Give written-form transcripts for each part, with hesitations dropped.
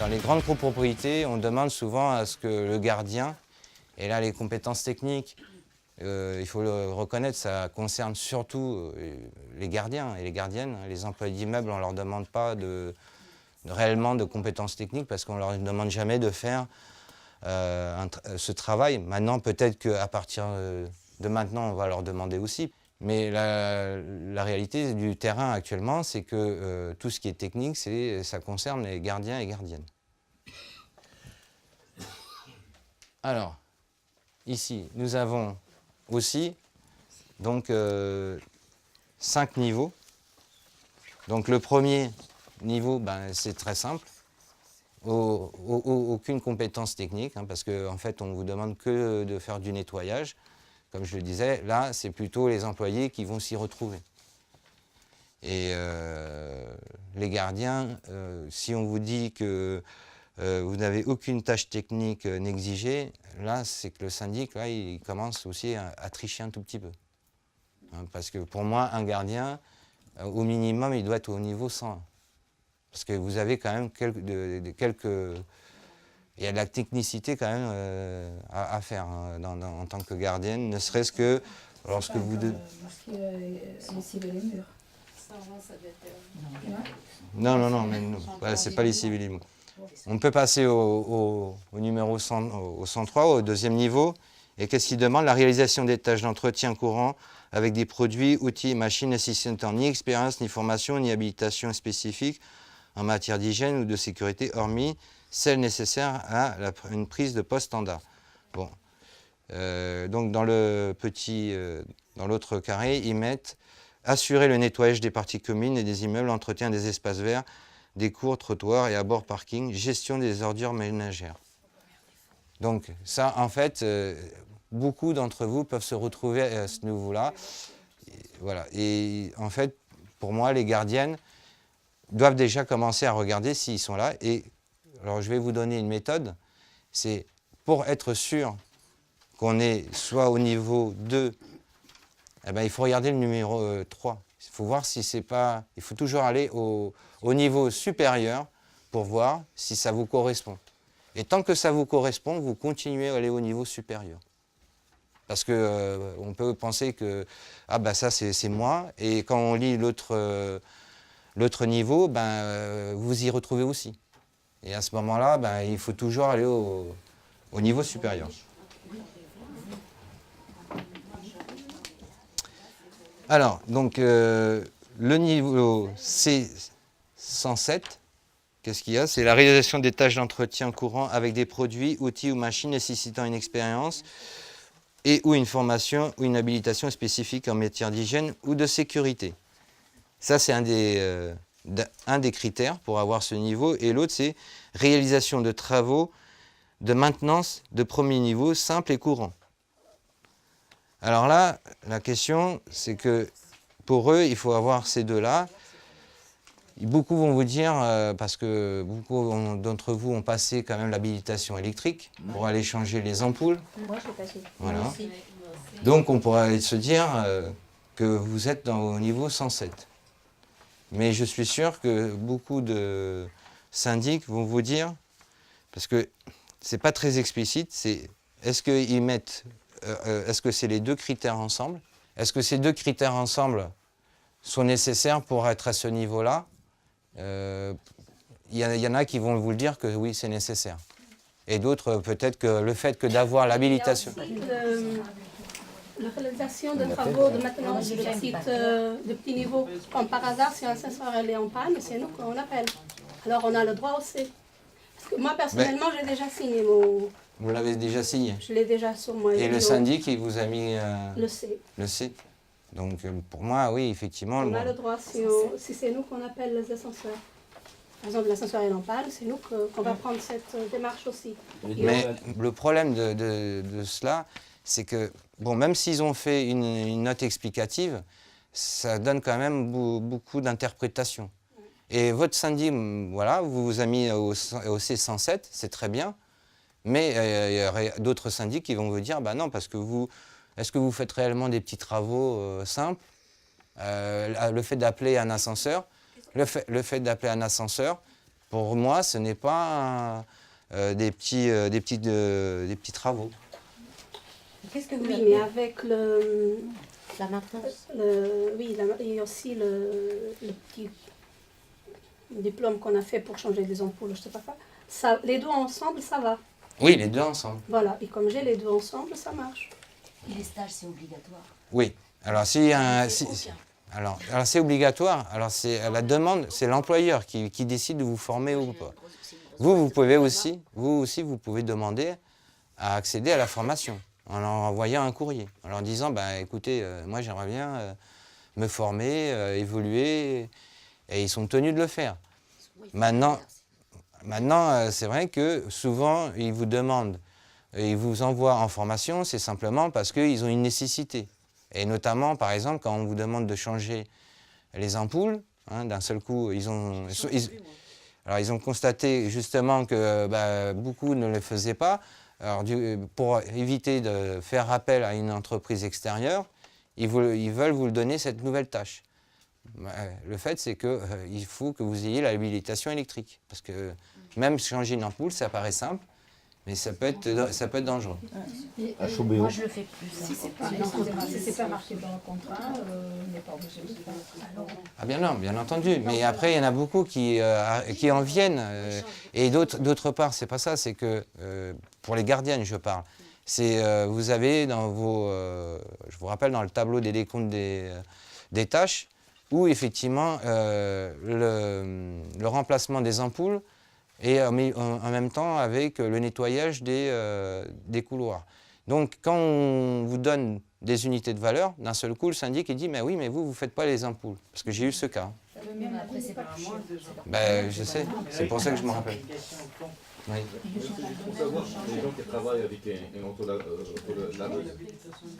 Dans les grandes copropriétés, on demande souvent à ce que le gardien, et là les compétences techniques, il faut le reconnaître, ça concerne surtout les gardiens et les gardiennes. Les employés d'immeubles, on ne leur demande pas réellement de compétences techniques parce qu'on ne leur demande jamais de faire ce travail. Maintenant, peut-être qu'à partir de maintenant, on va leur demander aussi. Mais la réalité du terrain actuellement, c'est que tout ce qui est technique, ça concerne les gardiens et gardiennes. Alors, ici, nous avons aussi donc 5 niveaux. Donc le premier niveau, c'est très simple. Aucune compétence technique, hein, parce qu'en fait, on ne vous demande que de faire du nettoyage. Comme je le disais, là, c'est plutôt les employés qui vont s'y retrouver. Et les gardiens, si on vous dit que vous n'avez aucune tâche technique n'exigée, là, c'est que le syndic, là, il commence aussi à tricher un tout petit peu. Hein, parce que pour moi, un gardien, au minimum, il doit être au niveau 101. Parce que vous avez quand même il y a de la technicité quand même à faire hein, en tant que gardienne, ne serait-ce que lorsque vous... Lessiver les murs. Non, mais voilà, c'est pas les civils. On peut passer au numéro 103, au deuxième niveau. Et qu'est-ce qu'il demande? La réalisation des tâches d'entretien courant avec des produits, outils et machines nécessitant ni expérience, ni formation, ni habilitation spécifique en matière d'hygiène ou de sécurité, hormis celles nécessaires à une prise de poste standard. Bon. Donc dans l'autre carré, ils mettent assurer le nettoyage des parties communes et des immeubles, entretien des espaces verts, des cours, trottoirs et abords parking, gestion des ordures ménagères. Donc ça, en fait, beaucoup d'entre vous peuvent se retrouver à ce niveau-là. Voilà. Et en fait, pour moi, les gardiennes doivent déjà commencer à regarder s'ils sont là. Et alors, je vais vous donner une méthode. C'est pour être sûr qu'on est soit au niveau 2, il faut regarder le numéro 3. Il faut voir si c'est pas... Il faut toujours aller au niveau supérieur pour voir si ça vous correspond. Et tant que ça vous correspond, vous continuez à aller au niveau supérieur. Parce que on peut penser que ça c'est moi, et quand on lit l'autre niveau, vous y retrouvez aussi. Et à ce moment-là, il faut toujours aller au niveau supérieur. Alors, donc, le niveau C107, qu'est-ce qu'il y a? C'est la réalisation des tâches d'entretien courant avec des produits, outils ou machines nécessitant une expérience et ou une formation ou une habilitation spécifique en matière d'hygiène ou de sécurité. Ça, c'est un des critères pour avoir ce niveau. Et l'autre, c'est réalisation de travaux de maintenance de premier niveau, simple et courant. Alors là, la question, c'est que pour eux, il faut avoir ces deux-là. Beaucoup vont vous dire, parce que beaucoup d'entre vous ont passé quand même l'habilitation électrique pour aller changer les ampoules. Moi, je l'ai passé. Voilà. Donc on pourrait se dire que vous êtes au niveau 107. Mais je suis sûr que beaucoup de syndics vont vous dire, parce que c'est pas très explicite, c'est est-ce qu'ils mettent, est-ce que c'est les deux critères ensemble? Est-ce que ces deux critères ensemble sont nécessaires pour être à ce niveau-là? Il y en a qui vont vous le dire que oui, c'est nécessaire. Et d'autres, peut-être que le fait que d'avoir l'habilitation... La réalisation de travaux de maintenance sur le site de petit niveau, comme par hasard, si un ascenseur est en panne, c'est nous qu'on appelle. Alors on a le droit aussi. Parce que moi, personnellement, j'ai déjà signé mon... Vous l'avez déjà signé? Je l'ai déjà sur moi. Et le syndic, il vous a mis... Le C. Le C. Donc pour moi, oui, effectivement... On a le droit, si c'est nous qu'on appelle les ascenseurs. Par exemple, l'ascenseur est en panne, c'est nous qu'on va prendre cette démarche aussi. Mais le problème de cela, c'est que, bon, même s'ils ont fait une note explicative, ça donne quand même beaucoup d'interprétations. Et votre syndic, voilà, vous vous a mis au C107, c'est très bien, mais il y aurait d'autres syndics qui vont vous dire, non, parce que est-ce que vous faites réellement des petits travaux simples? Le fait d'appeler un ascenseur, Pour moi, ce n'est pas des petits travaux. Qu'est-ce que vous Oui, avez mais avec la maintenance? oui, et aussi le petit diplôme qu'on a fait pour changer les ampoules, je sais pas quoi. Ça, les deux ensemble, ça va. Oui, les deux ensemble. Voilà, et comme j'ai les deux ensemble, ça marche. Et les stages, c'est obligatoire? Oui. Alors, alors c'est obligatoire. Alors, c'est la demande, c'est l'employeur qui décide de vous former ou pas. Vous pouvez aussi, vous pouvez demander à accéder à la formation en leur envoyant un courrier, en leur disant, bah, écoutez, moi j'aimerais bien me former, évoluer, et ils sont tenus de le faire. Maintenant, c'est vrai que souvent, ils vous demandent, ils vous envoient en formation, c'est simplement parce qu'ils ont une nécessité. Et notamment, par exemple, quand on vous demande de changer les ampoules, hein, d'un seul coup, ils ont constaté justement que beaucoup ne le faisaient pas. Alors, pour éviter de faire appel à une entreprise extérieure, ils veulent vous donner cette nouvelle tâche. Le fait, c'est qu'il faut que vous ayez l'habilitation électrique. Parce que même changer une ampoule, ça paraît simple, mais ça peut être dangereux. Moi, je le fais plus. Si c'est pas marqué dans le contrat, on n'est pas obligé de le faire. Ah bien non, bien entendu. Mais après, il y en a beaucoup qui en viennent. Et d'autre part, c'est pas ça. C'est que, pour les gardiennes, je parle, vous avez dans je vous rappelle, dans le tableau des décomptes des tâches, où effectivement, le remplacement des ampoules et en même temps avec le nettoyage des couloirs. Donc quand on vous donne des unités de valeur, d'un seul coup le syndic il dit mais oui mais vous ne faites pas les ampoules, parce que j'ai eu ce cas. Mais après, c'est pas moi. Ben, je sais, c'est pour ça que je me rappelle. Oui. Pour savoir, les gens qui travaillent avec une autolaveuse.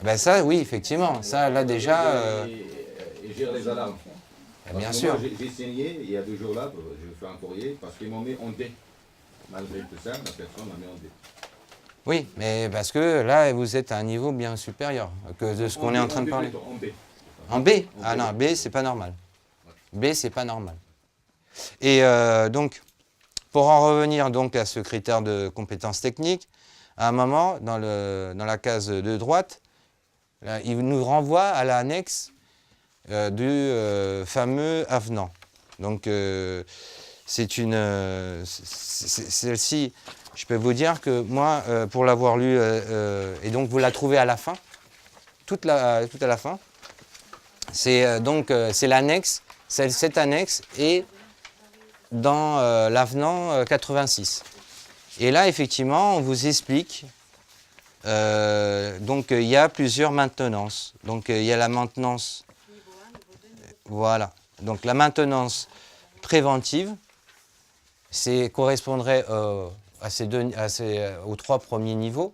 Ben ça oui effectivement, ça là déjà... Et gèrent les alarmes. Bien Parce que sûr. moi, j'ai signé il y a 2 jours là, je fais un courrier, parce qu'ils m'ont mis en D. Malgré tout ça, la personne m'a mis en D. Oui, mais parce que là vous êtes à un niveau bien supérieur que de ce qu'on est en train de parler. En B. En B? Ah non, B c'est pas normal. B c'est pas normal. Et donc, pour en revenir donc à ce critère de compétences techniques, à un moment, dans la case de droite, là, il nous renvoie à l'annexe du fameux avenant. Donc, celle-ci, je peux vous dire que moi, pour l'avoir lu, et donc vous la trouvez à la fin, tout à la fin, c'est l'annexe, cette annexe est dans l'avenant 86. Et là, effectivement, on vous explique, donc il y a plusieurs maintenances. Donc il y a la maintenance, voilà. Donc la maintenance préventive, correspondrait aux 3 premiers niveaux,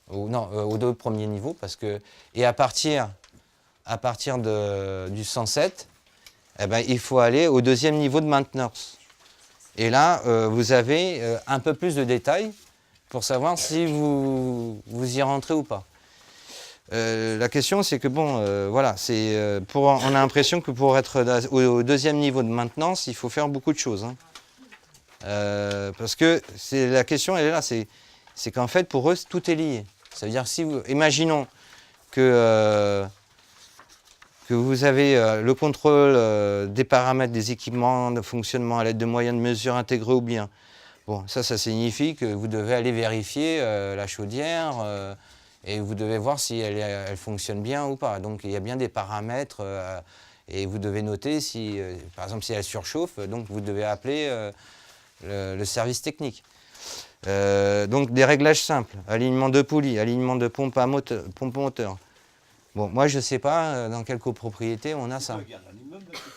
aux 2 premiers niveaux, parce que, et à partir du 107, eh ben, il faut aller au 2e niveau de maintenance. Et là, vous avez un peu plus de détails pour savoir si vous y rentrez ou pas. La question, c'est que bon, voilà, on a l'impression que pour être au 2e niveau de maintenance, il faut faire beaucoup de choses. Hein. Parce que la question, elle est là, c'est qu'en fait, pour eux, tout est lié. Ça veut dire, imaginons que vous avez le contrôle des paramètres des équipements de fonctionnement à l'aide de moyens de mesure intégrés ou bien. Bon, ça signifie que vous devez aller vérifier la chaudière et vous devez voir si elle fonctionne bien ou pas. Donc il y a bien des paramètres et vous devez noter si, par exemple, si elle surchauffe, donc vous devez appeler le service technique. Donc des réglages simples, alignement de poulies, alignement de pompe moteur. Bon, moi je ne sais pas dans quelle copropriété on a ça.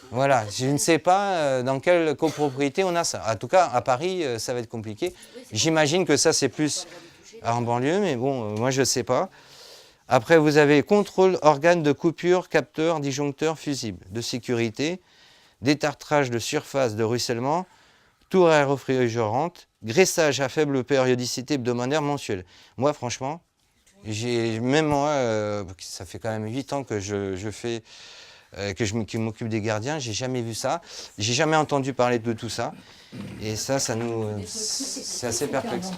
Voilà, je ne sais pas dans quelle copropriété on a ça. En tout cas, à Paris, ça va être compliqué. J'imagine que ça c'est plus en banlieue, mais bon, moi je ne sais pas. Après, vous avez contrôle, organes de coupure, capteurs, disjoncteurs, fusibles, de sécurité, détartrage de surface de ruissellement, tour aéro-réfrigérante, graissage à faible périodicité hebdomadaire mensuelle. Moi, franchement, même moi, ça fait quand même 8 ans que je fais qui m'occupe des gardiens, j'ai jamais vu ça. J'ai jamais entendu parler de tout ça. Et ça nous... c'est assez perplexe.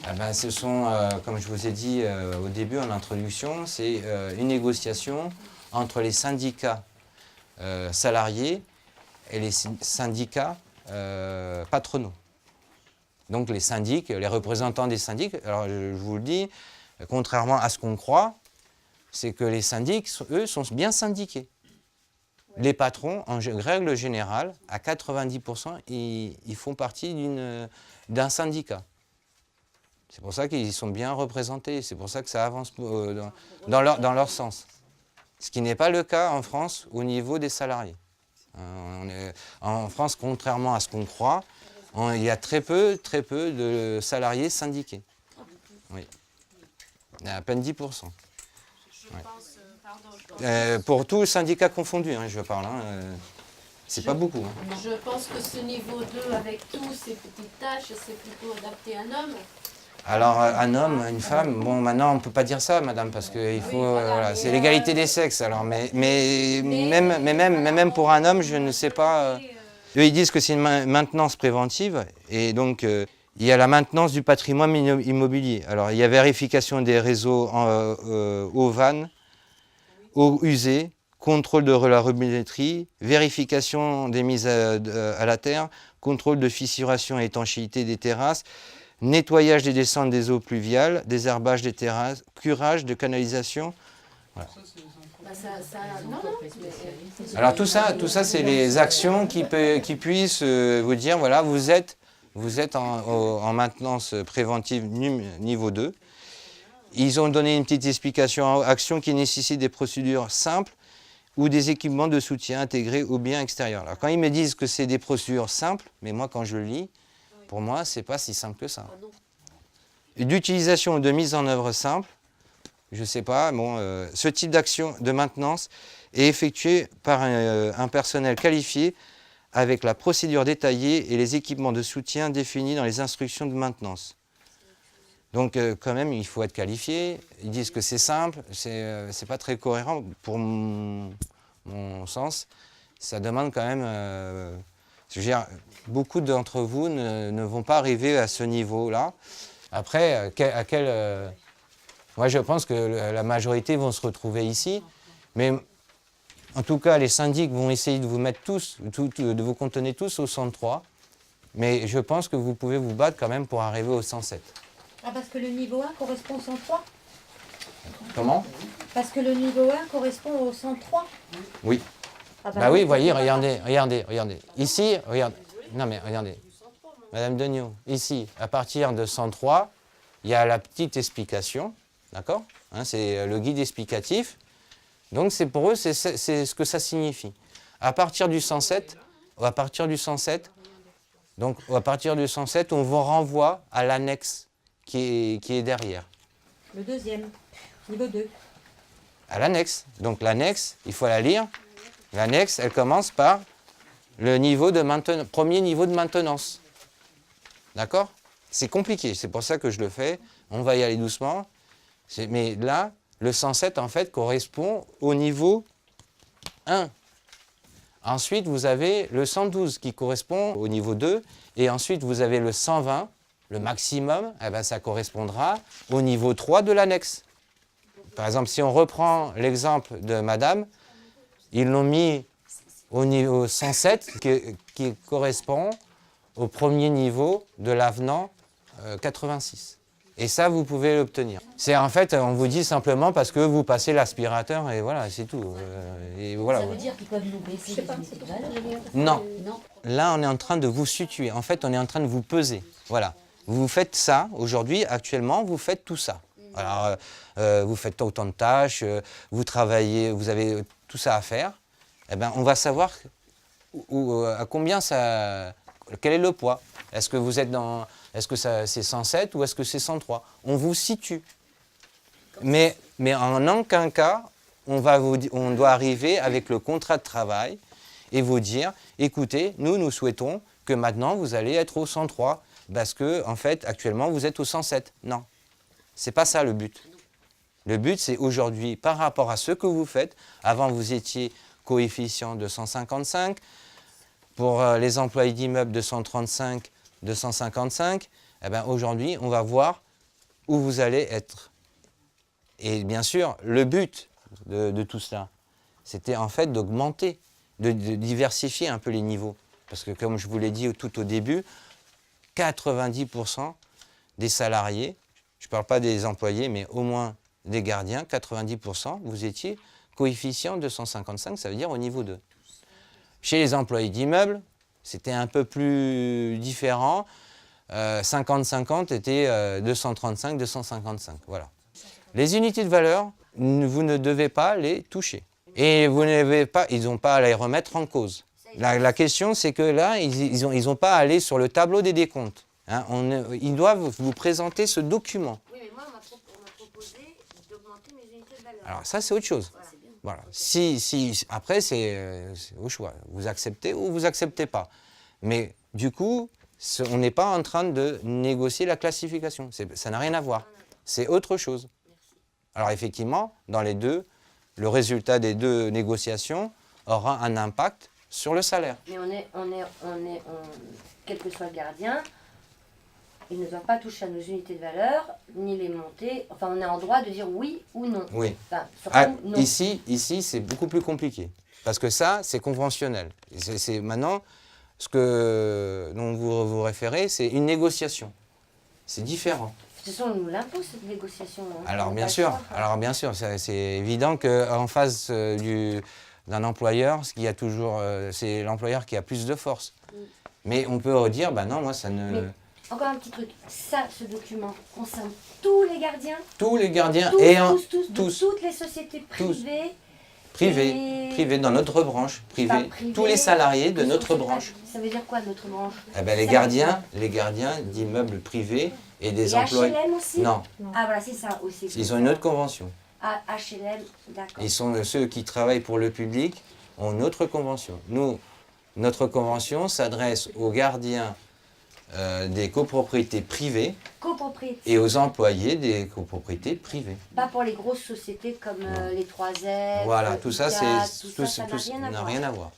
Ah ben, ce sont, comme je vous ai dit au début en introduction, c'est une négociation entre les syndicats salariés et les syndicats patronaux. Donc les syndics, les représentants des syndics, alors je vous le dis, contrairement à ce qu'on croit, c'est que les syndics, eux, sont bien syndiqués. Les patrons, en règle générale, à 90%, ils font partie d'un syndicat. C'est pour ça qu'ils sont bien représentés, c'est pour ça que ça avance dans leur sens. Ce qui n'est pas le cas en France au niveau des salariés. En France, contrairement à ce qu'on croit, il y a très peu de salariés syndiqués. Oui. Il y a à peine 10%. Ouais. Pour tous syndicats confondus, je parle. C'est pas beaucoup. Je pense que ce niveau 2, avec tous ces petites tâches, c'est plutôt adapté à un homme. Alors, un homme, une femme, bon, maintenant, on ne peut pas dire ça, madame, parce que voilà, c'est l'égalité des sexes. Alors, mais même pour un homme, je ne sais pas. Eux, ils disent que c'est une maintenance préventive, et donc, il y a la maintenance du patrimoine immobilier. Alors, il y a vérification des réseaux eau vanne, eau usée, contrôle de la rebelletterie, vérification des mises à la terre, contrôle de fissuration et étanchéité des terrasses, nettoyage des descentes des eaux pluviales, désherbage des terrasses, curage de canalisation. Voilà. Alors tout ça c'est les actions qui puissent vous dire, voilà, vous êtes en maintenance préventive niveau 2. Ils ont donné une petite explication, actions qui nécessitent des procédures simples ou des équipements de soutien intégrés aux biens extérieurs. Alors quand ils me disent que c'est des procédures simples, mais moi quand je le lis, pour moi, ce n'est pas si simple que ça. D'utilisation ou de mise en œuvre simple, je ne sais pas, bon, ce type d'action de maintenance est effectué par un personnel qualifié avec la procédure détaillée et les équipements de soutien définis dans les instructions de maintenance. Donc quand même, il faut être qualifié. Ils disent que c'est simple, c'est pas très cohérent pour mon sens. Ça demande quand même... je veux dire, beaucoup d'entre vous ne vont pas arriver à ce niveau-là. Après, moi, je pense que la majorité vont se retrouver ici. Mais en tout cas, les syndics vont essayer de vous mettre tous, de vous cantonner tous au 103. Mais je pense que vous pouvez vous battre quand même pour arriver au 107. Ah, parce que le niveau 1 correspond au 103 ? Comment ? Parce que le niveau 1 correspond au 103 ? Oui. Ah bah oui, voyez, regardez. Ici, regardez. Non mais regardez. Madame Degnaud, ici, à partir de 103, il y a la petite explication, d'accord, c'est le guide explicatif. Donc c'est pour eux, c'est ce que ça signifie. À partir du 107, on vous renvoie à l'annexe qui est derrière. Le deuxième, niveau 2. À l'annexe. Donc l'annexe, il faut la lire. L'annexe, elle commence par le niveau de premier niveau de maintenance. D'accord ? C'est compliqué, c'est pour ça que je le fais. On va y aller doucement. Mais là, le 107, en fait, correspond au niveau 1. Ensuite, vous avez le 112 qui correspond au niveau 2. Et ensuite, vous avez le 120, le maximum, eh ben, ça correspondra au niveau 3 de l'annexe. Par exemple, si on reprend l'exemple de madame, ils l'ont mis au niveau 107, qui correspond au premier niveau de l'avenant 86. Et ça, vous pouvez l'obtenir. C'est en fait, on vous dit simplement parce que vous passez l'aspirateur et voilà, c'est tout. Et voilà. Ça veut dire qu'ils peuvent nous baisser les unités de valeur ? Non. Non. Là, on est en train de vous situer. En fait, on est en train de vous peser. Voilà. Vous faites ça, aujourd'hui, actuellement, vous faites tout ça. Alors, vous faites autant de tâches, vous travaillez, vous avez tout ça à faire. Eh bien, on va savoir à combien ça... Quel est le poids? Est-ce que vous êtes dans... Est-ce que c'est 107 ou est-ce que c'est 103? On vous situe. Mais en aucun cas, on doit arriver avec le contrat de travail et vous dire, écoutez, nous souhaitons que maintenant vous allez être au 103 parce que, en fait, actuellement, vous êtes au 107. Non. C'est pas ça le but. Le but, c'est aujourd'hui, par rapport à ce que vous faites, avant vous étiez coefficient 255, pour les employés d'immeubles 235, 255, eh bien, aujourd'hui, on va voir où vous allez être. Et bien sûr, le but de tout cela, c'était en fait d'augmenter, de diversifier un peu les niveaux. Parce que comme je vous l'ai dit tout au début, 90% des salariés, je ne parle pas des employés, mais au moins des gardiens, 90%, vous étiez coefficient 255, ça veut dire au niveau 2. Chez les employés d'immeubles, c'était un peu plus différent. 50-50 était 235, 255, voilà. Les unités de valeur, vous ne devez pas les toucher. Et vous n'avez pas, ils n'ont pas à les remettre en cause. La question, c'est que là, ils n'ont pas à aller sur le tableau des décomptes. Hein, ils doivent vous présenter ce document. Oui, mais moi, on m'a proposé d'augmenter mes unités de valeur. Alors ça, c'est autre chose. Voilà. Après, c'est au choix. Vous acceptez ou vous n'acceptez pas. Mais du coup, on n'est pas en train de négocier la classification. Ça n'a rien à voir. C'est autre chose. Alors effectivement, dans les deux, le résultat des deux négociations aura un impact sur le salaire. Mais quel que soit le gardien, il ne doit pas toucher à nos unités de valeur, ni les monter. Enfin, on est en droit de dire oui ou non. Oui. Enfin, surtout, non. Ici c'est beaucoup plus compliqué. Parce que ça, c'est conventionnel. Maintenant, ce dont vous vous référez, c'est une négociation. C'est différent. De toute façon, on nous l'impose, cette négociation. Hein. Alors bien sûr, c'est évident qu'en face d'un employeur, c'est l'employeur qui a plus de force. Mais on peut redire, bah non, moi ça ne... Mais, encore un petit truc, ça, ce document concerne tous les gardiens. Tous les gardiens tous, toutes les sociétés privées. Privés dans notre branche, Privé, tous les salariés de notre branche. Ça veut dire quoi, notre branche? Eh ben, les gardiens d'immeubles privés et des employés. HLM aussi? Non, Ah voilà, c'est ça aussi. ils ont une autre convention. Ah, HLM, d'accord. Ceux qui travaillent pour le public ont une autre convention. Nous, notre convention s'adresse aux gardiens des copropriétés privées Copropriété. et aux employés des copropriétés privées. Pas pour les grosses sociétés comme les 3Z. Voilà, tout ça, ça n'a rien à n'a voir. rien à voir.